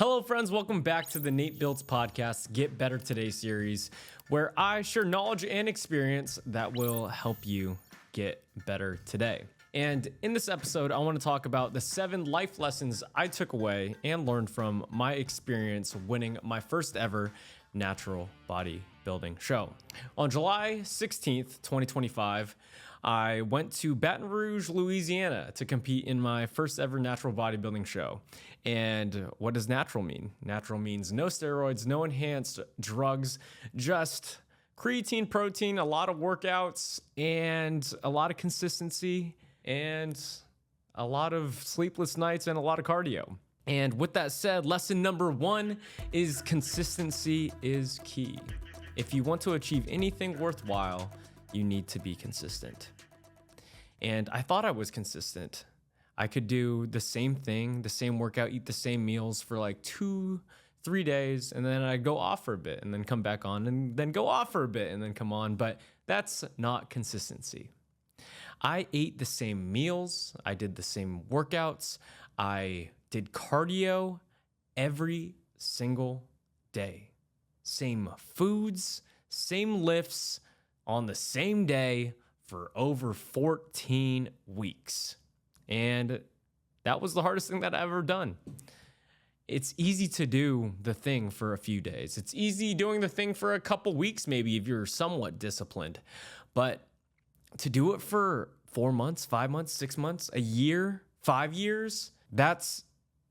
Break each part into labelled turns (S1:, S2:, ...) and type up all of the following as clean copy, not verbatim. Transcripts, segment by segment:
S1: Hello, friends. Welcome back to the Nate Biltz Podcast, Get Better Today series, where I share knowledge and experience that will help you get better today. And in this episode, I want to talk about the 7 life lessons I took away and learned from my experience winning my first ever natural bodybuilding show. On July 16th, 2025, I went to Baton Rouge, Louisiana to compete in my first ever natural bodybuilding show. And what does natural mean? Natural means no steroids, no enhanced drugs, just creatine, protein, a lot of workouts, and a lot of consistency, and a lot of sleepless nights, and a lot of cardio. And with that said, lesson number 1 is consistency is key. If you want to achieve anything worthwhile, you need to be consistent. And I thought I was consistent. I could do the same thing, the same workout, eat the same meals for like 2-3 days, and then I'd go off for a bit and then come back on and then go off for a bit and then come on. But that's not consistency. I ate the same meals. I did the same workouts. I did cardio every single day. Same foods, same lifts on the same day for over 14 weeks. And that was the hardest thing that I've ever done. It's easy to do the thing for a few days. It's easy doing the thing for a couple weeks, maybe if you're somewhat disciplined. But to do it for 4 months, 5 months, 6 months, a year, 5 years, that's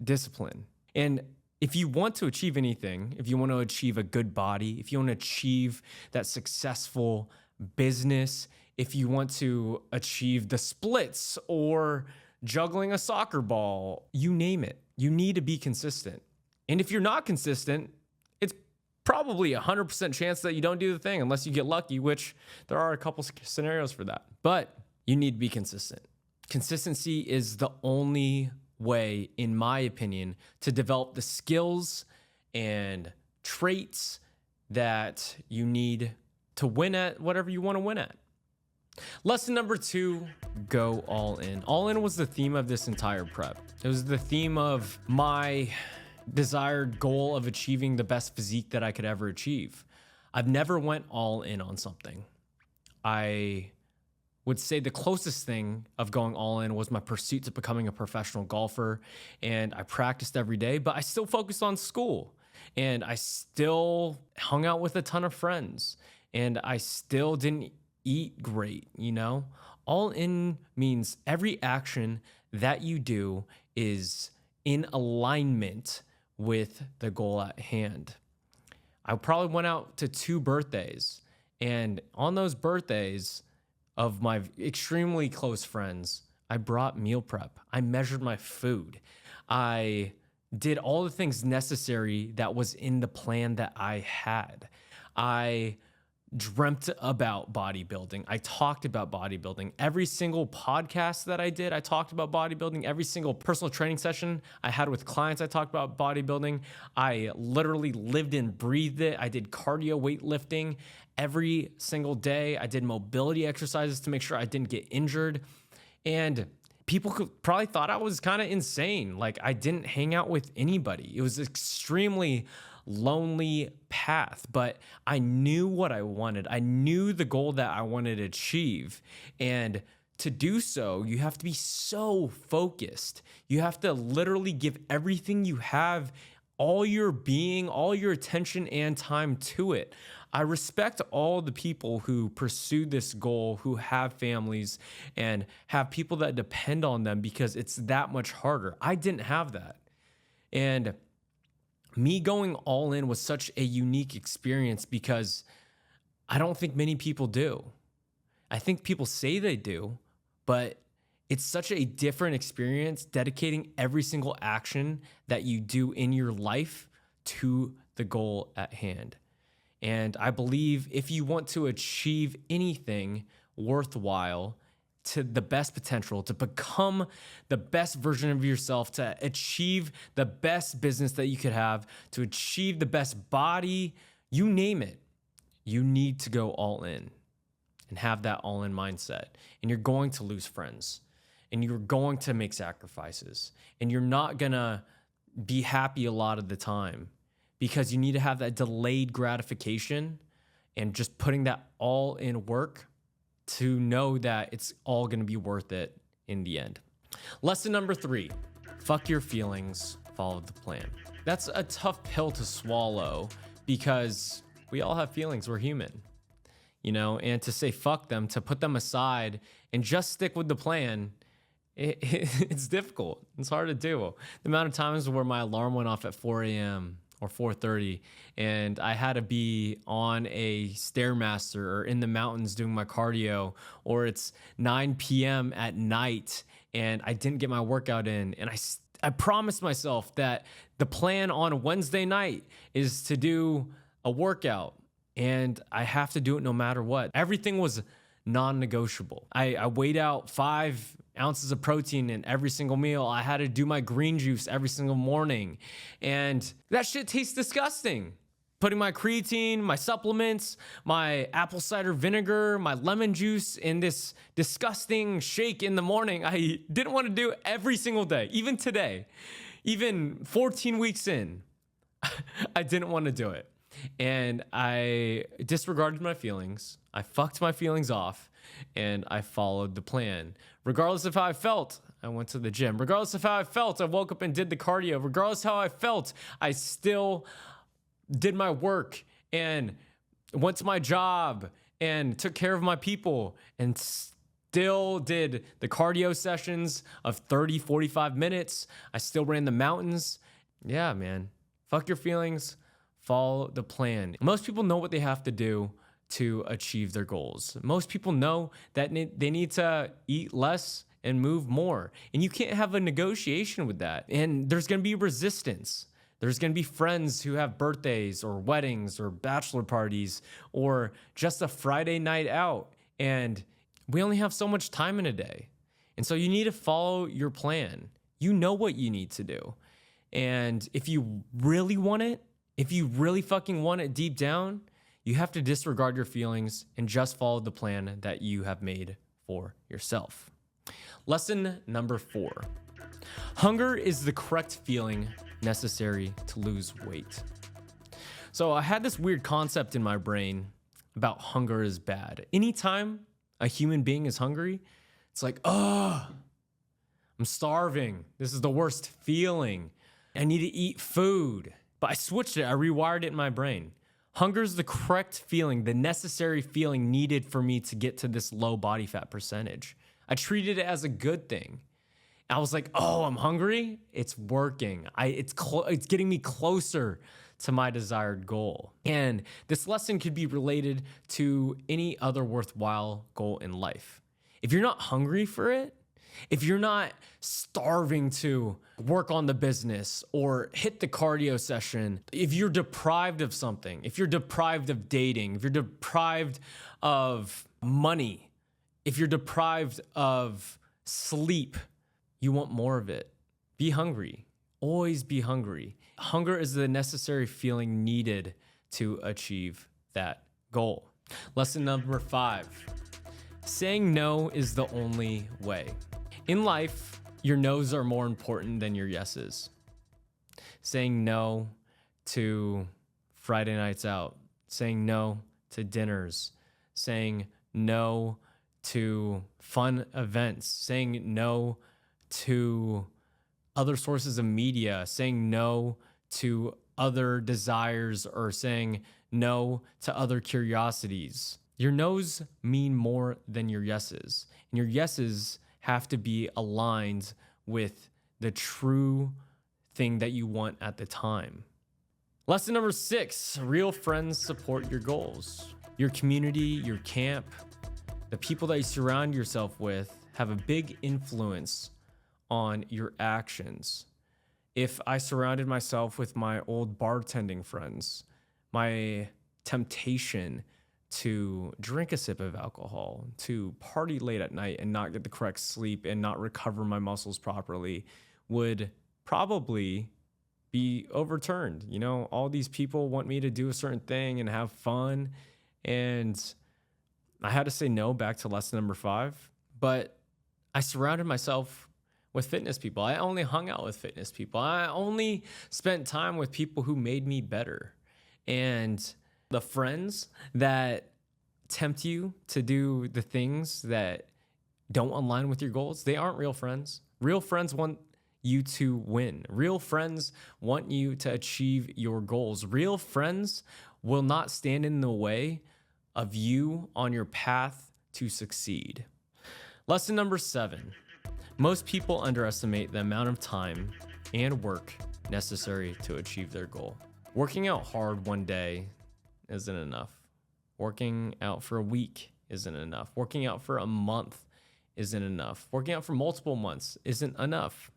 S1: discipline. And if you want to achieve anything, if you want to achieve a good body, if you want to achieve that successful business, if you want to achieve the splits or juggling a soccer ball, you name it, you need to be consistent. And if you're not consistent, it's probably 100% chance that you don't do the thing unless you get lucky, which there are a couple scenarios for that. But you need to be consistent. Consistency is the only way, in my opinion, to develop the skills and traits that you need to win at whatever you want to win at. Lesson number 2, go all in. All in was the theme of this entire prep. It was the theme of my desired goal of achieving the best physique that I could ever achieve. I've never went all in on something. I would say the closest thing of going all in was my pursuit to becoming a professional golfer. And I practiced every day, but I still focused on school. And I still hung out with a ton of friends. And I still didn't eat great, you know? All in means every action that you do is in alignment with the goal at hand. I probably went out to 2 birthdays, and on those birthdays of my extremely close friends, I brought meal prep. I measured my food. I did all the things necessary that was in the plan that I had. I dreamt about bodybuilding. I talked about bodybuilding. Every single podcast that I did, I talked about bodybuilding. Every single personal training session I had with clients, I talked about bodybuilding. I literally lived and breathed it. I did cardio weightlifting every single day. I did mobility exercises to make sure I didn't get injured. And people probably thought I was kind of insane. Like, I didn't hang out with anybody. It was extremely lonely path, but I knew what I wanted. I knew the goal that I wanted to achieve. And to do so, you have to be so focused. You have to literally give everything you have, all your being, all your attention and time to it. I respect all the people who pursue this goal, who have families and have people that depend on them, because it's that much harder. I didn't have that. And me going all in was such a unique experience because I don't think many people do. I think people say they do, but it's such a different experience dedicating every single action that you do in your life to the goal at hand. And I believe if you want to achieve anything worthwhile, to the best potential, to become the best version of yourself, to achieve the best business that you could have, to achieve the best body, you name it, you need to go all in and have that all in mindset. And you're going to lose friends, and you're going to make sacrifices, and you're not gonna be happy a lot of the time because you need to have that delayed gratification and just putting that all in work to know that it's all going to be worth it in the end. Lesson number 3, fuck your feelings, follow the plan. That's a tough pill to swallow because we all have feelings. We're human, and to say fuck them, to put them aside and just stick with the plan, it's difficult. It's hard to do. The amount of times where my alarm went off at 4 a.m. or 4:30 and I had to be on a Stairmaster or in the mountains doing my cardio, or it's 9 p.m. at night and I didn't get my workout in, and I promised myself that the plan on a Wednesday night is to do a workout and I have to do it no matter what. Everything was non-negotiable. I weighed out 5 ounces of protein in every single meal. I had to do my green juice every single morning. And that shit tastes disgusting. Putting my creatine, my supplements, my apple cider vinegar, my lemon juice in this disgusting shake in the morning, I didn't want to do every single day. Even today, even 14 weeks in, I didn't want to do it. And I disregarded my feelings. I fucked my feelings off and I followed the plan. Regardless of how I felt, I went to the gym. Regardless of how I felt, I woke up and did the cardio. Regardless of how I felt, I still did my work and went to my job and took care of my people and still did the cardio sessions of 30, 45 minutes. I still ran the mountains. Yeah, man. Fuck your feelings. Follow the plan. Most people know what they have to do to achieve their goals. Most people know that they need to eat less and move more. And you can't have a negotiation with that. And there's going to be resistance. There's going to be friends who have birthdays or weddings or bachelor parties or just a Friday night out. And we only have so much time in a day. And so you need to follow your plan. You know what you need to do. And if you really want it, if you really fucking want it deep down, you have to disregard your feelings and just follow the plan that you have made for yourself. Lesson number 4. Hunger is the correct feeling necessary to lose weight. So I had this weird concept in my brain about hunger is bad. Anytime a human being is hungry, it's like, oh, I'm starving. This is the worst feeling. I need to eat food. But I switched it. I rewired it in my brain. Hunger is the correct feeling, the necessary feeling needed for me to get to this low body fat percentage. I treated it as a good thing. I was like, oh, I'm hungry. It's working. It's getting me closer to my desired goal. And this lesson could be related to any other worthwhile goal in life. If you're not hungry for it, if you're not starving to work on the business or hit the cardio session, if you're deprived of something, if you're deprived of dating, if you're deprived of money, if you're deprived of sleep, you want more of it. Be hungry. Always be hungry. Hunger is the necessary feeling needed to achieve that goal. Lesson number 5. Saying no is the only way. In life, your no's are more important than your yeses. Saying no to Friday nights out, saying no to dinners, saying no to fun events, saying no to other sources of media, saying no to other desires, or saying no to other curiosities. Your no's mean more than your yeses, and your yeses have to be aligned with the true thing that you want at the time. Lesson number 6, real friends support your goals. Your community, your camp, the people that you surround yourself with have a big influence on your actions. If I surrounded myself with my old bartending friends, my temptation to drink a sip of alcohol, to party late at night and not get the correct sleep and not recover my muscles properly would probably be overturned. You know, all these people want me to do a certain thing and have fun. And I had to say no back to lesson number 5. But I surrounded myself with fitness people. I only hung out with fitness people. I only spent time with people who made me better. And the friends that tempt you to do the things that don't align with your goals, they aren't real friends. Real friends want you to win. Real friends want you to achieve your goals. Real friends will not stand in the way of you on your path to succeed. Lesson number 7. Most people underestimate the amount of time and work necessary to achieve their goal. Working out hard one day isn't enough. Working out for a week isn't enough. Working out for a month isn't enough. Working out for multiple months isn't enough.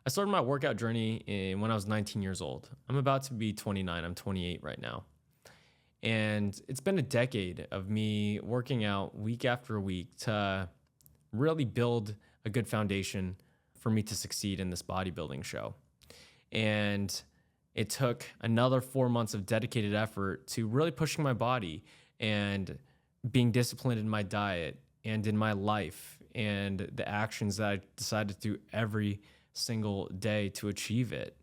S1: I started my workout journey when I was 19 years old. I'm about to be 29. I'm 28 right now. And it's been a decade of me working out week after week to really build a good foundation for me to succeed in this bodybuilding show. And it took another 4 months of dedicated effort to really pushing my body and being disciplined in my diet and in my life and the actions that I decided to do every single day to achieve it.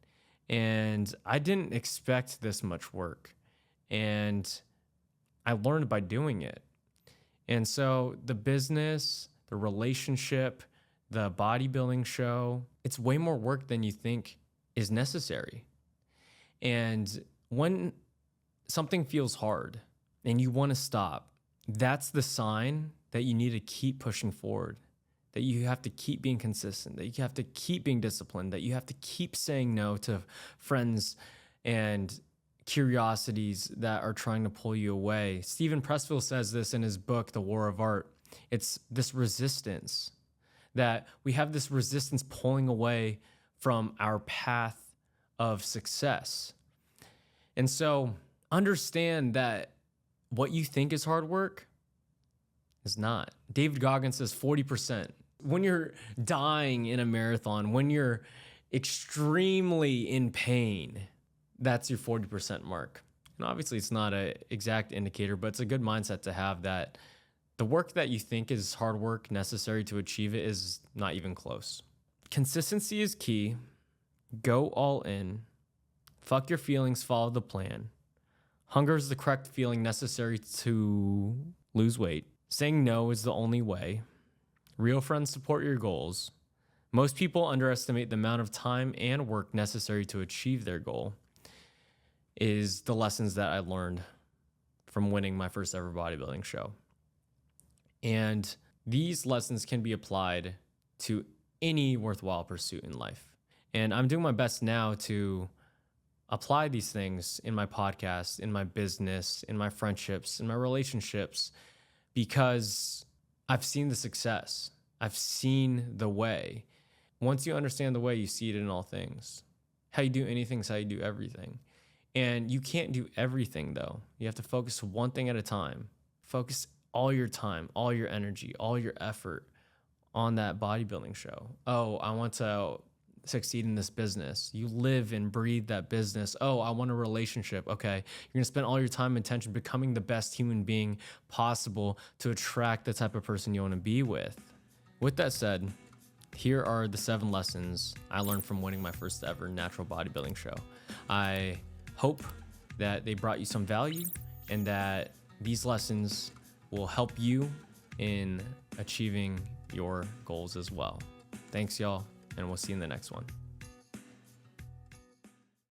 S1: And I didn't expect this much work. And I learned by doing it. And so the business, the relationship, the bodybuilding show, it's way more work than you think is necessary. And when something feels hard and you want to stop, that's the sign that you need to keep pushing forward, that you have to keep being consistent, that you have to keep being disciplined, that you have to keep saying no to friends and curiosities that are trying to pull you away. Steven Pressfield says this in his book, The War of Art. It's this resistance, that we have this resistance pulling away from our path of success. And so understand that what you think is hard work is not. David Goggins says 40%. When you're dying in a marathon, when you're extremely in pain, that's your 40% mark. And obviously it's not an exact indicator, but it's a good mindset to have, that the work that you think is hard work necessary to achieve it is not even close. Consistency is key. Go all in. Fuck your feelings, follow the plan. Hunger is the correct feeling necessary to lose weight. Saying no is the only way. Real friends support your goals. Most people underestimate the amount of time and work necessary to achieve their goal, is the lessons that I learned from winning my first ever bodybuilding show. And these lessons can be applied to any worthwhile pursuit in life. And I'm doing my best now to apply these things in my podcast, in my business, in my friendships, in my relationships, because I've seen the success. I've seen the way. Once you understand the way, you see it in all things. How you do anything is how you do everything. And you can't do everything, though. You have to focus one thing at a time. Focus all your time, all your energy, all your effort on that bodybuilding show. Oh, I want to succeed in this business. You live and breathe that business. Oh, I want a relationship. Okay, you're going to spend all your time and attention becoming the best human being possible to attract the type of person you want to be with. With that said, here are the 7 lessons I learned from winning my first ever natural bodybuilding show. I hope that they brought you some value and that these lessons will help you in achieving your goals as well. Thanks, y'all, and we'll see you in the next one.